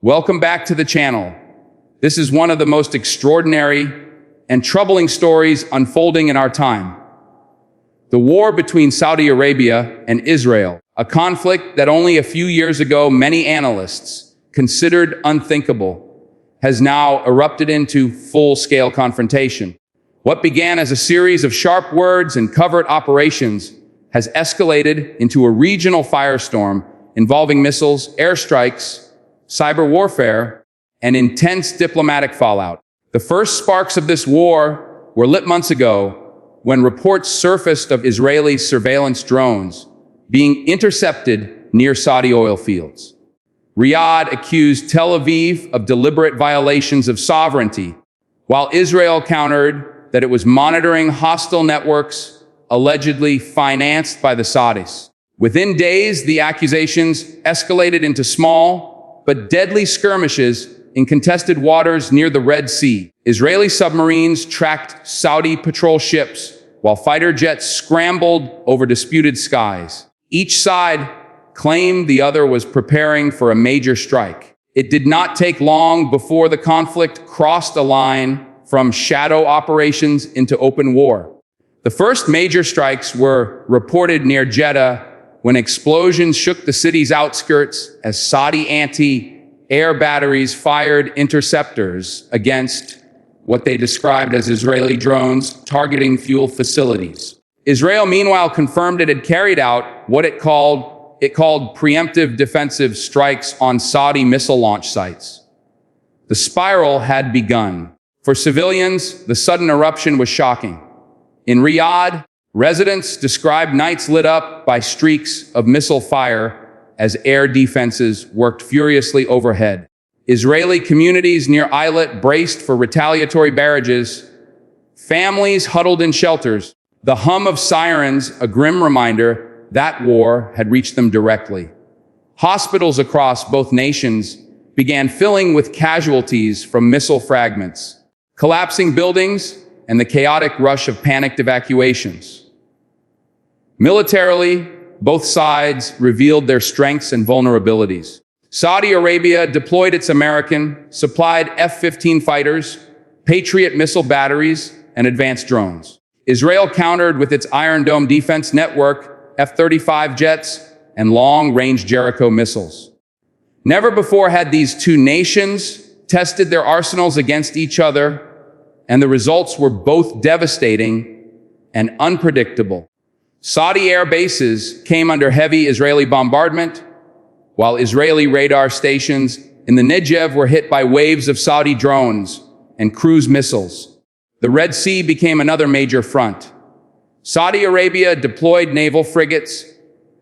Welcome back to the channel. This is one of the most extraordinary and troubling stories unfolding in our time. The war between Saudi Arabia and Israel, a conflict that only a few years ago many analysts considered unthinkable, has now erupted into full-scale confrontation. What began as a series of sharp words and covert operations has escalated into a regional firestorm involving missiles, airstrikes, cyber warfare, and intense diplomatic fallout. The first sparks of this war were lit months ago when reports surfaced of Israeli surveillance drones being intercepted near Saudi oil fields. Riyadh accused Tel Aviv of deliberate violations of sovereignty, while Israel countered that it was monitoring hostile networks allegedly financed by the Saudis. Within days, the accusations escalated into small but deadly skirmishes in contested waters near the Red Sea. Israeli submarines tracked Saudi patrol ships, while fighter jets scrambled over disputed skies. Each side claimed the other was preparing for a major strike. It did not take long before the conflict crossed a line from shadow operations into open war. The first major strikes were reported near Jeddah when explosions shook the city's outskirts as Saudi anti-air batteries fired interceptors against what they described as Israeli drones targeting fuel facilities. Israel, meanwhile, confirmed it had carried out what it called preemptive defensive strikes on Saudi missile launch sites. The spiral had begun. For civilians, the sudden eruption was shocking. In Riyadh, residents described nights lit up by streaks of missile fire as air defenses worked furiously overhead. Israeli communities near Eilat braced for retaliatory barrages. Families huddled in shelters. The hum of sirens, a grim reminder that war had reached them directly. Hospitals across both nations began filling with casualties from missile fragments, collapsing buildings, and the chaotic rush of panicked evacuations. Militarily, both sides revealed their strengths and vulnerabilities. Saudi Arabia deployed its American-supplied F-15 fighters, Patriot missile batteries, and advanced drones. Israel countered with its Iron Dome defense network, F-35 jets, and long-range Jericho missiles. Never before had these two nations tested their arsenals against each other, and the results were both devastating and unpredictable. Saudi air bases came under heavy Israeli bombardment, while Israeli radar stations in the Negev were hit by waves of Saudi drones and cruise missiles. The Red Sea became another major front. Saudi Arabia deployed naval frigates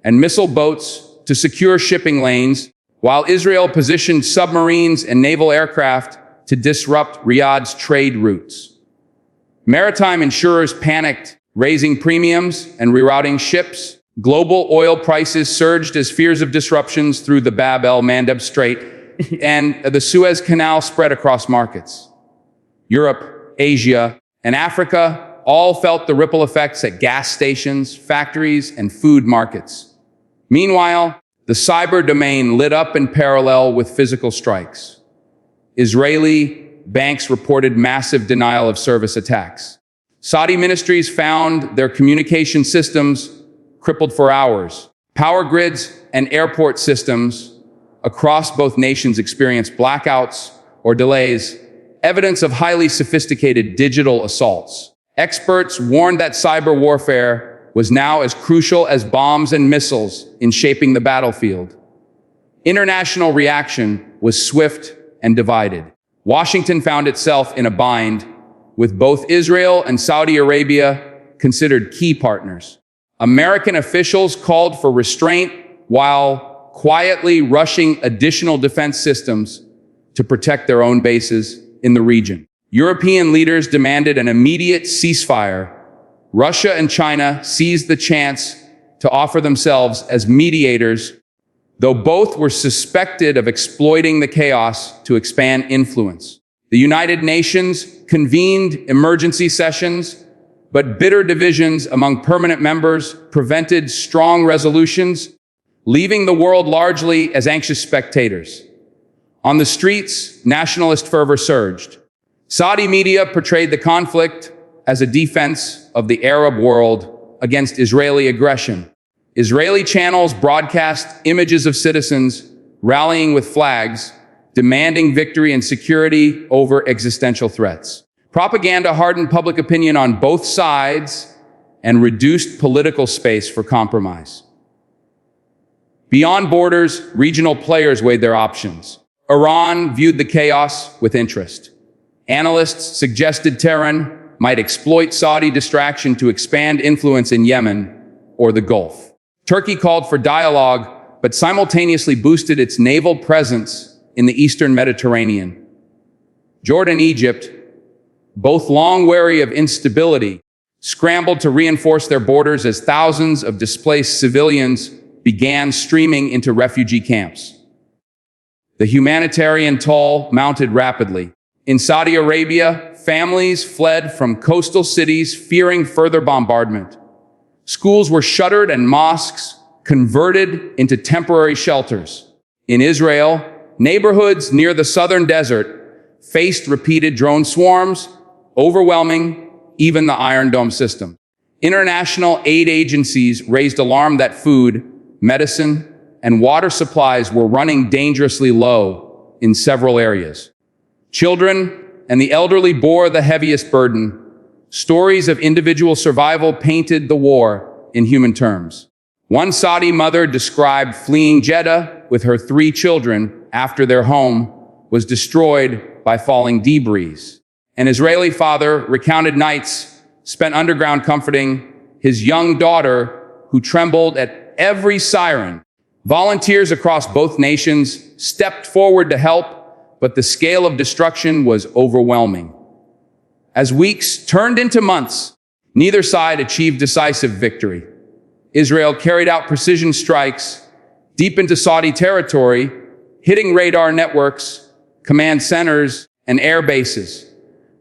and missile boats to secure shipping lanes, while Israel positioned submarines and naval aircraft to disrupt Riyadh's trade routes. Maritime insurers panicked, raising premiums and rerouting ships. Global oil prices surged as fears of disruptions through the Bab el-Mandeb Strait and the Suez Canal spread across markets. Europe, Asia, and Africa all felt the ripple effects at gas stations, factories, and food markets. Meanwhile, the cyber domain lit up in parallel with physical strikes. Israeli banks reported massive denial of service attacks. Saudi ministries found their communication systems crippled for hours. Power grids and airport systems across both nations experienced blackouts or delays, evidence of highly sophisticated digital assaults. Experts warned that cyber warfare was now as crucial as bombs and missiles in shaping the battlefield. International reaction was swift and divided. Washington found itself in a bind, with both Israel and Saudi Arabia considered key partners. American officials called for restraint while quietly rushing additional defense systems to protect their own bases in the region. European leaders demanded an immediate ceasefire. Russia and China seized the chance to offer themselves as mediators, though both were suspected of exploiting the chaos to expand influence. The United Nations convened emergency sessions, but bitter divisions among permanent members prevented strong resolutions, leaving the world largely as anxious spectators. On the streets, nationalist fervor surged. Saudi media portrayed the conflict as a defense of the Arab world against Israeli aggression. Israeli channels broadcast images of citizens rallying with flags, demanding victory and security over existential threats. Propaganda hardened public opinion on both sides and reduced political space for compromise. Beyond borders, regional players weighed their options. Iran viewed the chaos with interest. Analysts suggested Tehran might exploit Saudi distraction to expand influence in Yemen or the Gulf. Turkey called for dialogue, but simultaneously boosted its naval presence in the eastern Mediterranean. Jordan and Egypt, both long wary of instability, scrambled to reinforce their borders as thousands of displaced civilians began streaming into refugee camps. The humanitarian toll mounted rapidly. In Saudi Arabia, families fled from coastal cities fearing further bombardment. Schools were shuttered and mosques converted into temporary shelters. In Israel, neighborhoods near the southern desert faced repeated drone swarms, overwhelming even the Iron Dome system. International aid agencies raised alarm that food, medicine, and water supplies were running dangerously low in several areas. Children and the elderly bore the heaviest burden. Stories of individual survival painted the war in human terms. One Saudi mother described fleeing Jeddah with her 3 children after their home was destroyed by falling debris. An Israeli father recounted nights spent underground comforting his young daughter who trembled at every siren. Volunteers across both nations stepped forward to help, but the scale of destruction was overwhelming. As weeks turned into months, neither side achieved decisive victory. Israel carried out precision strikes deep into Saudi territory, hitting radar networks, command centers, and air bases.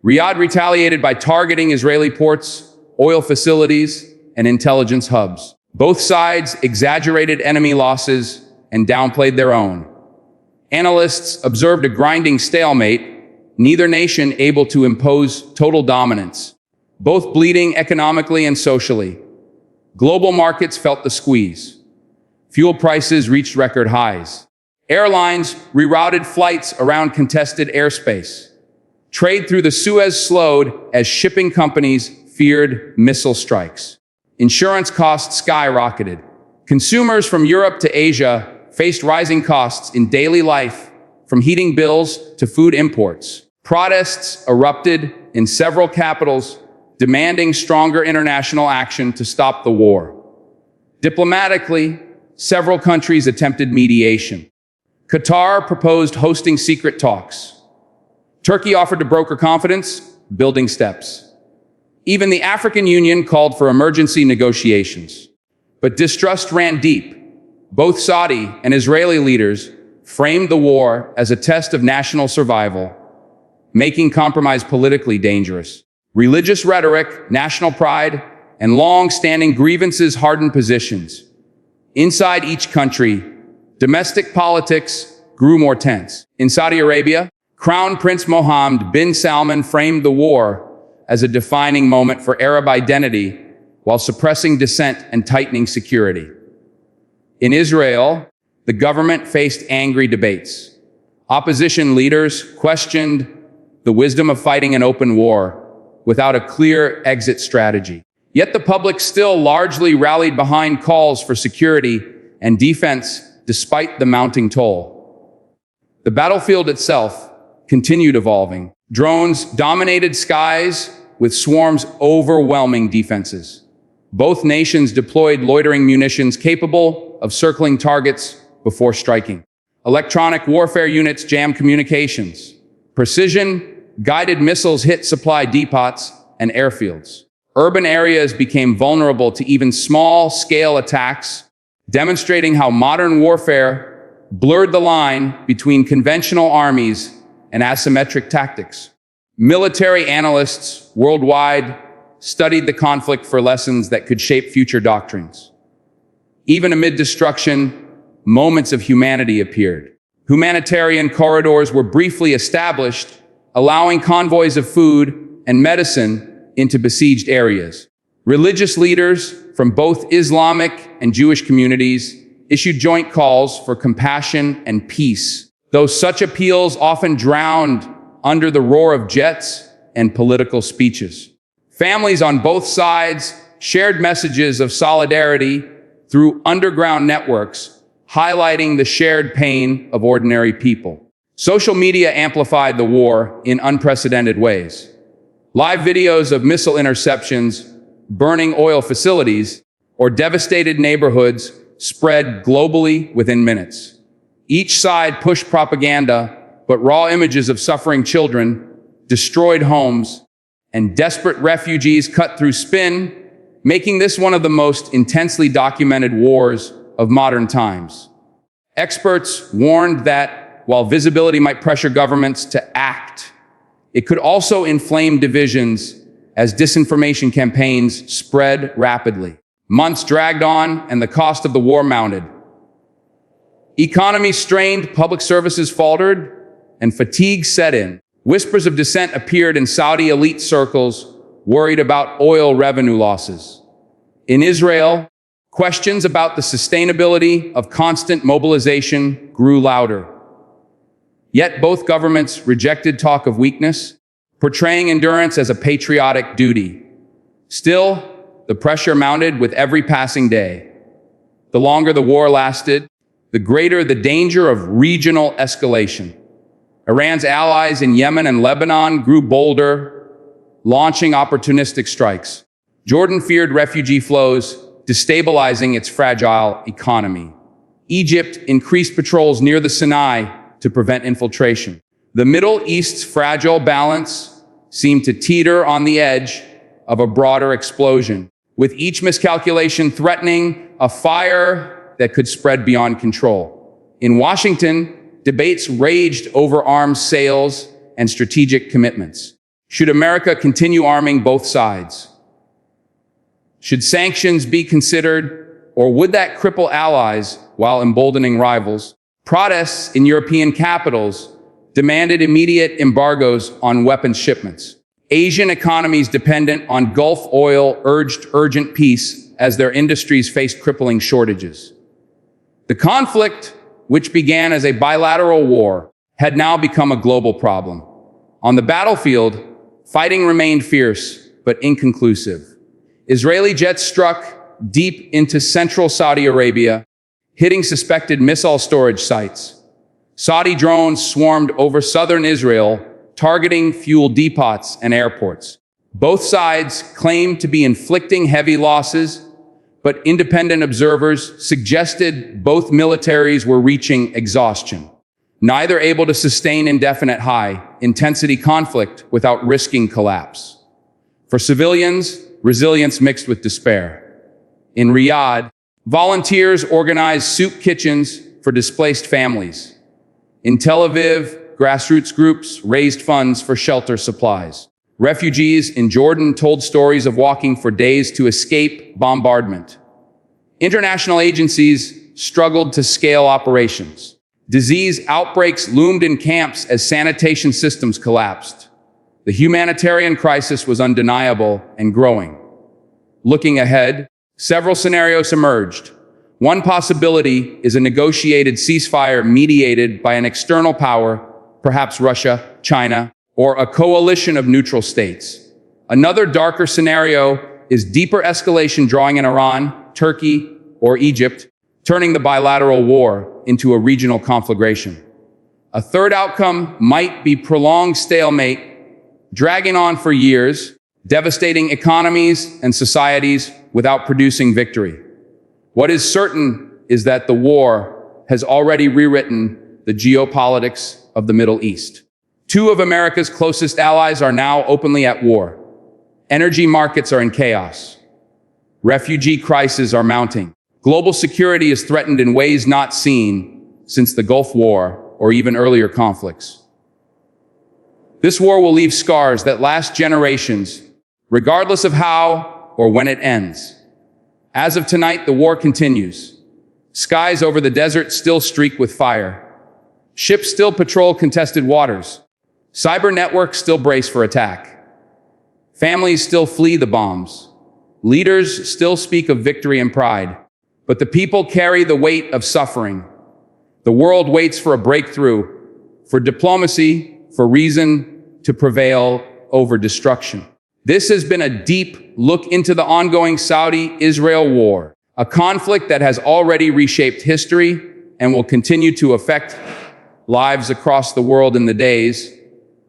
Riyadh retaliated by targeting Israeli ports, oil facilities, and intelligence hubs. Both sides exaggerated enemy losses and downplayed their own. Analysts observed a grinding stalemate, neither nation able to impose total dominance, both bleeding economically and socially. Global markets felt the squeeze. Fuel prices reached record highs. Airlines rerouted flights around contested airspace. Trade through the Suez slowed as shipping companies feared missile strikes. Insurance costs skyrocketed. Consumers from Europe to Asia faced rising costs in daily life, from heating bills to food imports. Protests erupted in several capitals, demanding stronger international action to stop the war. Diplomatically, several countries attempted mediation. Qatar proposed hosting secret talks. Turkey offered to broker confidence, building steps. Even the African Union called for emergency negotiations. But distrust ran deep. Both Saudi and Israeli leaders framed the war as a test of national survival, making compromise politically dangerous. Religious rhetoric, national pride, and long-standing grievances hardened positions. Inside each country, domestic politics grew more tense. In Saudi Arabia, Crown Prince Mohammed bin Salman framed the war as a defining moment for Arab identity while suppressing dissent and tightening security. In Israel, the government faced angry debates. Opposition leaders questioned the wisdom of fighting an open war without a clear exit strategy. Yet the public still largely rallied behind calls for security and defense despite the mounting toll. The battlefield itself continued evolving. Drones dominated skies with swarms overwhelming defenses. Both nations deployed loitering munitions capable of circling targets before striking. Electronic warfare units jammed communications. Precision-guided missiles hit supply depots and airfields. Urban areas became vulnerable to even small-scale attacks, demonstrating how modern warfare blurred the line between conventional armies and asymmetric tactics. Military analysts worldwide studied the conflict for lessons that could shape future doctrines. Even amid destruction, moments of humanity appeared. Humanitarian corridors were briefly established, allowing convoys of food and medicine into besieged areas. Religious leaders from both Islamic and Jewish communities issued joint calls for compassion and peace, though such appeals often drowned under the roar of jets and political speeches. Families on both sides shared messages of solidarity through underground networks, highlighting the shared pain of ordinary people. Social media amplified the war in unprecedented ways. Live videos of missile interceptions, burning oil facilities, or devastated neighborhoods spread globally within minutes. Each side pushed propaganda, but raw images of suffering children, destroyed homes, and desperate refugees cut through spin, making this one of the most intensely documented wars of modern times. Experts warned that while visibility might pressure governments to act, it could also inflame divisions as disinformation campaigns spread rapidly. Months dragged on and the cost of the war mounted. Economies strained, public services faltered, and fatigue set in. Whispers of dissent appeared in Saudi elite circles, worried about oil revenue losses. In Israel, questions about the sustainability of constant mobilization grew louder. Yet both governments rejected talk of weakness, portraying endurance as a patriotic duty. Still, the pressure mounted with every passing day. The longer the war lasted, the greater the danger of regional escalation. Iran's allies in Yemen and Lebanon grew bolder, launching opportunistic strikes. Jordan feared refugee flows, destabilizing its fragile economy. Egypt increased patrols near the Sinai to prevent infiltration. The Middle East's fragile balance seemed to teeter on the edge of a broader explosion, with each miscalculation threatening a fire that could spread beyond control. In Washington, debates raged over arms sales and strategic commitments. Should America continue arming both sides? Should sanctions be considered, or would that cripple allies while emboldening rivals? Protests in European capitals demanded immediate embargoes on weapons shipments. Asian economies dependent on Gulf oil urged urgent peace as their industries faced crippling shortages. The conflict, which began as a bilateral war, had now become a global problem. On the battlefield, fighting remained fierce but inconclusive. Israeli jets struck deep into central Saudi Arabia, hitting suspected missile storage sites. Saudi drones swarmed over southern Israel, targeting fuel depots and airports. Both sides claimed to be inflicting heavy losses, but independent observers suggested both militaries were reaching exhaustion, neither able to sustain indefinite high-intensity conflict without risking collapse. For civilians, resilience mixed with despair. In Riyadh, volunteers organized soup kitchens for displaced families. In Tel Aviv, grassroots groups raised funds for shelter supplies. Refugees in Jordan told stories of walking for days to escape bombardment. International agencies struggled to scale operations. Disease outbreaks loomed in camps as sanitation systems collapsed. The humanitarian crisis was undeniable and growing. Looking ahead, several scenarios emerged. One possibility is a negotiated ceasefire mediated by an external power, perhaps Russia, China, or a coalition of neutral states. Another darker scenario is deeper escalation drawing in Iran, Turkey, or Egypt, turning the bilateral war into a regional conflagration. A third outcome might be prolonged stalemate, dragging on for years, devastating economies and societies without producing victory. What is certain is that the war has already rewritten the geopolitics of the Middle East. Two of America's closest allies are now openly at war. Energy markets are in chaos. Refugee crises are mounting. Global security is threatened in ways not seen since the Gulf War or even earlier conflicts. This war will leave scars that last generations, regardless of how or when it ends. As of tonight, the war continues. Skies over the desert still streak with fire. Ships still patrol contested waters. Cyber networks still brace for attack. Families still flee the bombs. Leaders still speak of victory and pride. But the people carry the weight of suffering. The world waits for a breakthrough, for diplomacy, for reason to prevail over destruction. This has been a deep look into the ongoing Saudi-Israel war, a conflict that has already reshaped history and will continue to affect lives across the world in the days,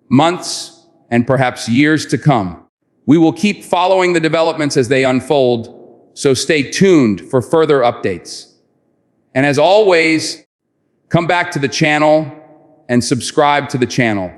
months, and perhaps years to come. We will keep following the developments as they unfold, so stay tuned for further updates. And as always, come back to the channel and subscribe to the channel.